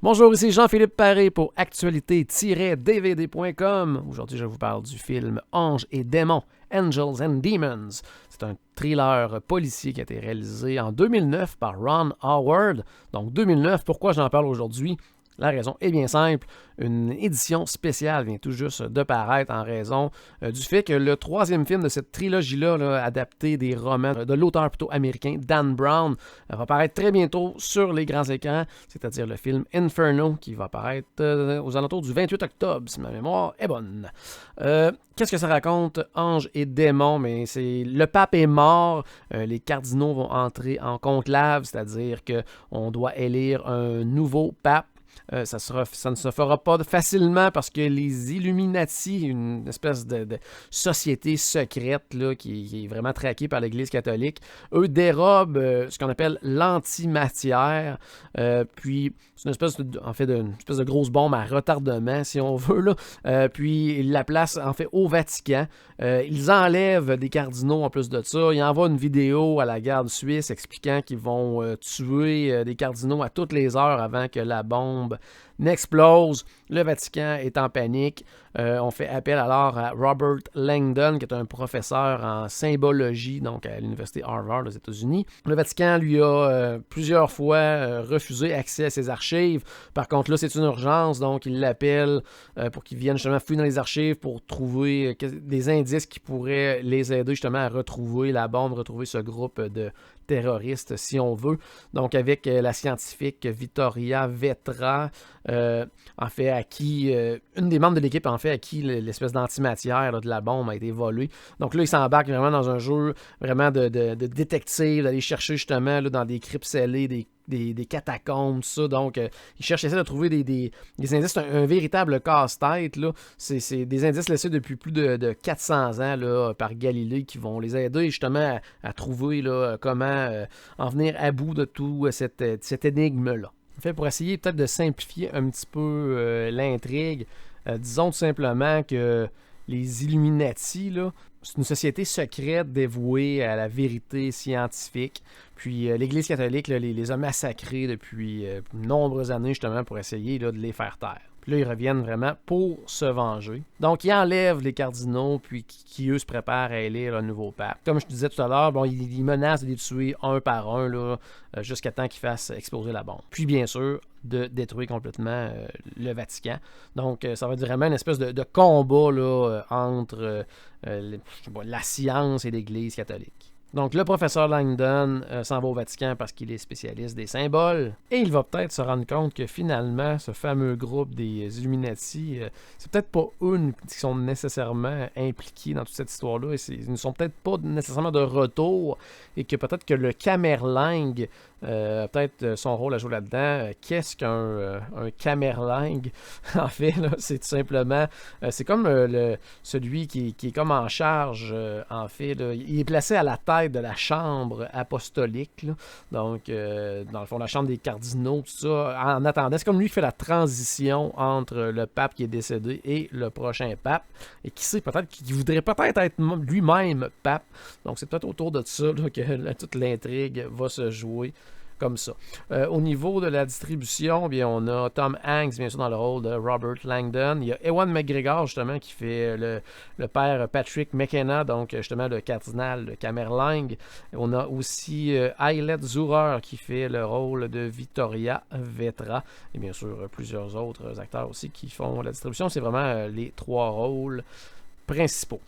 Bonjour, ici Jean-Philippe Paré pour actualité-dvd.com. Aujourd'hui, je vous parle du film Anges et démons, Angels and Demons. C'est un thriller policier qui a été réalisé en 2009 par Ron Howard. Donc 2009, pourquoi j'en parle aujourd'hui? La raison est bien simple, une édition spéciale vient tout juste de paraître en raison du fait que le troisième film de cette trilogie-là, adapté des romans de l'auteur plutôt américain Dan Brown, va paraître très bientôt sur les grands écrans, c'est-à-dire le film Inferno qui va paraître aux alentours du 28 octobre, si ma mémoire est bonne. Qu'est-ce que ça raconte, Anges et démons? Mais c'est le pape est mort, les cardinaux vont entrer en conclave, c'est-à-dire qu'on doit élire un nouveau pape. Ça ne se fera pas facilement parce que les Illuminati, une espèce de société secrète là, qui est vraiment traquée par l'Église catholique, eux dérobent ce qu'on appelle l'antimatière. Puis c'est une espèce de grosse bombe à retardement, si on veut. Là. Puis ils la placent en fait au Vatican. Ils enlèvent des cardinaux en plus de ça. Ils envoient une vidéo à la garde suisse expliquant qu'ils vont tuer des cardinaux à toutes les heures avant que la bombe n'explose. Le Vatican est en panique. On fait appel alors à Robert Langdon, qui est un professeur en symbologie, donc à l'Université Harvard aux États-Unis. Le Vatican lui a plusieurs fois refusé accès à ses archives. Par contre, là, c'est une urgence, donc il l'appelle pour qu'il vienne justement fouiller dans les archives pour trouver des indices qui pourraient les aider justement à retrouver la bombe, retrouver ce groupe de terroristes, si on veut. Donc, avec la scientifique Vittoria Vetra, en fait, à qui une des membres de l'équipe, en fait, à qui l'espèce d'antimatière là, de la bombe a été volée. Donc là, il s'embarque vraiment dans un jeu vraiment de détective, d'aller chercher justement là, dans des cryptes scellées, des catacombes, tout ça. Donc, il essaie de trouver des indices. C'est un véritable casse-tête. Là. C'est des indices laissés depuis plus de 400 ans là, par Galilée qui vont les aider justement à trouver là, comment en venir à bout de tout cette énigme-là. En fait, pour essayer peut-être de simplifier un petit peu l'intrigue, disons tout simplement que les Illuminati, là, c'est une société secrète dévouée à la vérité scientifique. Puis l'Église catholique là, les a massacrés depuis de nombreuses années justement pour essayer là, de les faire taire. Puis là, ils reviennent vraiment pour se venger. Donc, ils enlèvent les cardinaux, puis qui eux, se préparent à élire un nouveau pape. Comme je te disais tout à l'heure, bon, ils menacent de les tuer un par un, là, jusqu'à temps qu'ils fassent exploser la bombe. Puis, bien sûr, de détruire complètement le Vatican. Donc, ça va être vraiment une espèce de combat là, entre la science et l'Église catholique. Donc, le professeur Langdon s'en va au Vatican parce qu'il est spécialiste des symboles. Et il va peut-être se rendre compte que finalement, ce fameux groupe des Illuminati, c'est peut-être pas eux qui sont nécessairement impliqués dans toute cette histoire-là. Et ils ne sont peut-être pas nécessairement de retour. Et que peut-être que le Camerlang a peut-être son rôle à jouer là-dedans. Qu'est-ce qu'un Camerlang? En fait, là, c'est tout simplement... c'est comme celui qui est comme en charge, en fait. Là, il est placé à la tête de la chambre apostolique. Là. Donc, dans le fond, la chambre des cardinaux, tout ça. En attendant, c'est comme lui qui fait la transition entre le pape qui est décédé et le prochain pape. Et qui sait, peut-être qu'il voudrait peut-être être lui-même pape. Donc, c'est peut-être autour de ça là, que toute l'intrigue va se jouer. Comme ça. Au niveau de la distribution, bien, on a Tom Hanks, bien sûr, dans le rôle de Robert Langdon. Il y a Ewan McGregor, justement, qui fait le père Patrick McKenna, donc justement le cardinal de Camerlang. On a aussi Ayelet Zurer, qui fait le rôle de Vittoria Vetra. Et bien sûr, plusieurs autres acteurs aussi qui font la distribution. C'est vraiment les trois rôles principaux.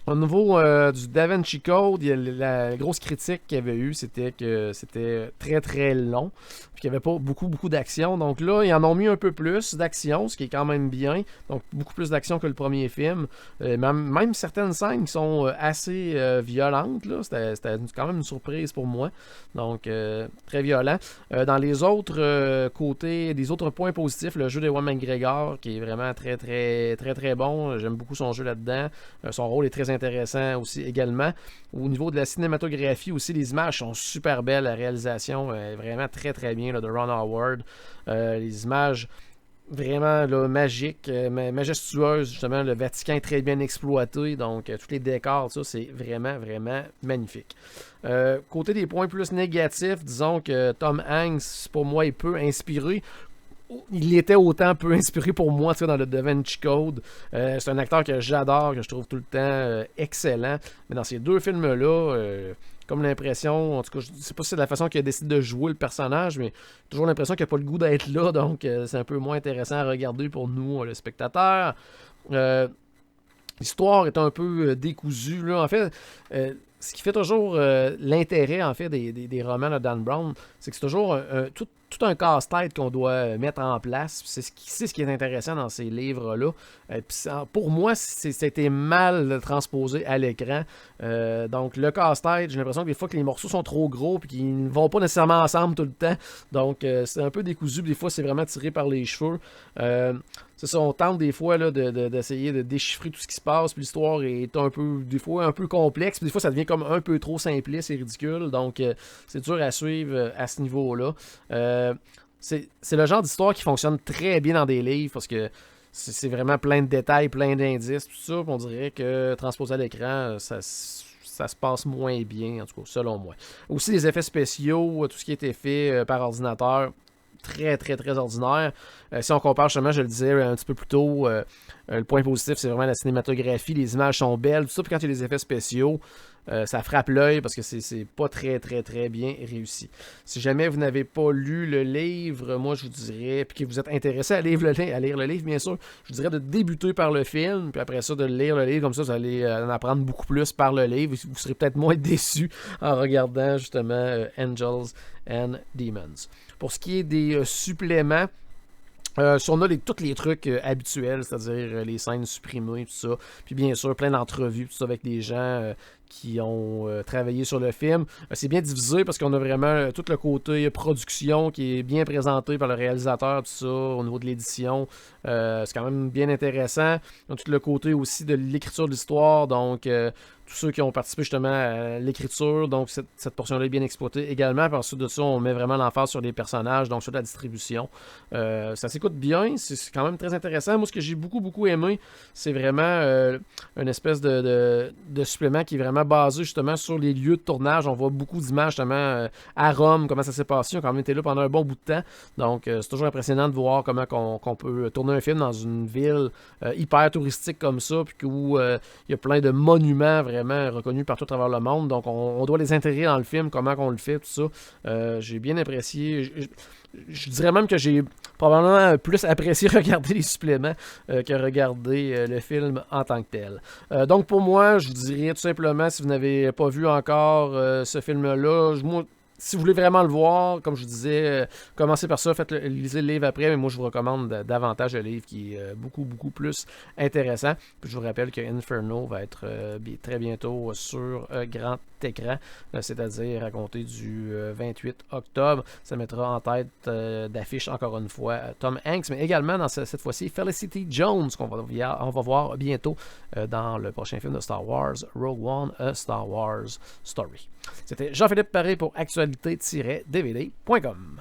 Au niveau du Da Vinci Code, la grosse critique qu'il y avait eu, c'était que c'était très très long, puis qu'il n'y avait pas beaucoup d'action. Donc là, ils en ont mis un peu plus d'action, ce qui est quand même bien. Donc beaucoup plus d'action que le premier film. Même certaines scènes qui sont assez violentes, là. C'était quand même une surprise pour moi. Donc très violent. Dans les autres côtés, des autres points positifs, le jeu d'Ewan McGregor, qui est vraiment très très très très bon. J'aime beaucoup son jeu là-dedans. Son rôle est très intéressant aussi également. Au niveau de la cinématographie aussi, les images sont super belles. La réalisation est vraiment très très bien là, de Ron Howard. Les images vraiment là, magique, majestueuse, justement, le Vatican est très bien exploité, donc tous les décors, ça, c'est vraiment, vraiment magnifique. Côté des points plus négatifs, disons que Tom Hanks, pour moi, est peu inspiré. Il était autant peu inspiré pour moi, tu sais, dans le Da Vinci Code. C'est un acteur que j'adore, que je trouve tout le temps excellent. Mais dans ces deux films-là, comme l'impression, en tout cas, je sais pas si c'est la façon qu'il a décidé de jouer le personnage, mais toujours l'impression qu'il n'a pas le goût d'être là, donc c'est un peu moins intéressant à regarder pour nous, le spectateur. L'histoire est un peu décousue, là. En fait, ce qui fait toujours l'intérêt, en fait, des romans de Dan Brown, c'est que c'est toujours tout un casse-tête qu'on doit mettre en place. C'est ce qui est intéressant dans ces livres-là. Pour moi, c'était mal transposé à l'écran. Donc, le casse-tête, j'ai l'impression que des fois que les morceaux sont trop gros et qu'ils ne vont pas nécessairement ensemble tout le temps. Donc, c'est un peu décousu. Des fois, c'est vraiment tiré par les cheveux. C'est ça, on tente des fois là, d'essayer de déchiffrer tout ce qui se passe, puis l'histoire est des fois un peu complexe, puis des fois ça devient comme un peu trop simpliste et ridicule, donc c'est dur à suivre à ce niveau-là. C'est le genre d'histoire qui fonctionne très bien dans des livres, parce que c'est vraiment plein de détails, plein d'indices, tout ça, puis on dirait que transposé à l'écran, ça se passe moins bien, en tout cas, selon moi. Aussi, les effets spéciaux, tout ce qui a été fait par ordinateur, très, très, très ordinaire. Si on compare, justement, je le disais un petit peu plus tôt, le point positif, c'est vraiment la cinématographie. Les images sont belles, tout ça. Puis quand il y a des effets spéciaux, ça frappe l'œil parce que c'est pas très, très, très bien réussi. Si jamais vous n'avez pas lu le livre, moi, je vous dirais, puis que vous êtes intéressé à lire le livre, bien sûr, je vous dirais de débuter par le film, puis après ça, de lire le livre. Comme ça, vous allez en apprendre beaucoup plus par le livre. Vous serez peut-être moins déçus en regardant, justement, Angels and Demons. Pour ce qui est des suppléments, si on a tous les trucs habituels, c'est-à-dire les scènes supprimées, tout ça, puis bien sûr plein d'entrevues, tout ça avec des gens qui ont travaillé sur le film. C'est bien divisé parce qu'on a vraiment tout le côté production qui est bien présenté par le réalisateur, tout ça, au niveau de l'édition. C'est quand même bien intéressant. On a tout le côté aussi de l'écriture de l'histoire, donc tous ceux qui ont participé justement à l'écriture, donc cette portion-là est bien exploitée également. Puis ensuite de ça, on met vraiment l'emphase sur les personnages, donc sur la distribution. Ça s'écoute bien, c'est quand même très intéressant. Moi, ce que j'ai beaucoup, beaucoup aimé, c'est vraiment une espèce de supplément qui est vraiment basé justement sur les lieux de tournage. On voit beaucoup d'images justement à Rome, comment ça s'est passé. On a quand même été là pendant un bon bout de temps. Donc, c'est toujours impressionnant de voir comment qu'on peut tourner un film dans une ville hyper touristique comme ça, puis où il y a plein de monuments vraiment reconnus partout à travers le monde. Donc, on doit les intégrer dans le film, comment qu'on le fait, tout ça. J'ai bien apprécié. Je dirais même que j'ai probablement plus apprécié regarder les suppléments que regarder le film en tant que tel. Donc pour moi, je vous dirais tout simplement, si vous n'avez pas vu encore ce film-là, si vous voulez vraiment le voir, comme je vous disais, commencez par ça, lisez le livre après, mais moi je vous recommande davantage le livre qui est beaucoup, beaucoup plus intéressant. Puis je vous rappelle que Inferno va être très bientôt sur grand écran, c'est-à-dire à compter du 28 octobre. Ça mettra en tête d'affiche encore une fois Tom Hanks, mais également dans cette fois-ci Felicity Jones qu'on va voir bientôt dans le prochain film de Star Wars, Rogue One, A Star Wars Story. C'était Jean-Philippe Paré pour actualité-dvd.com.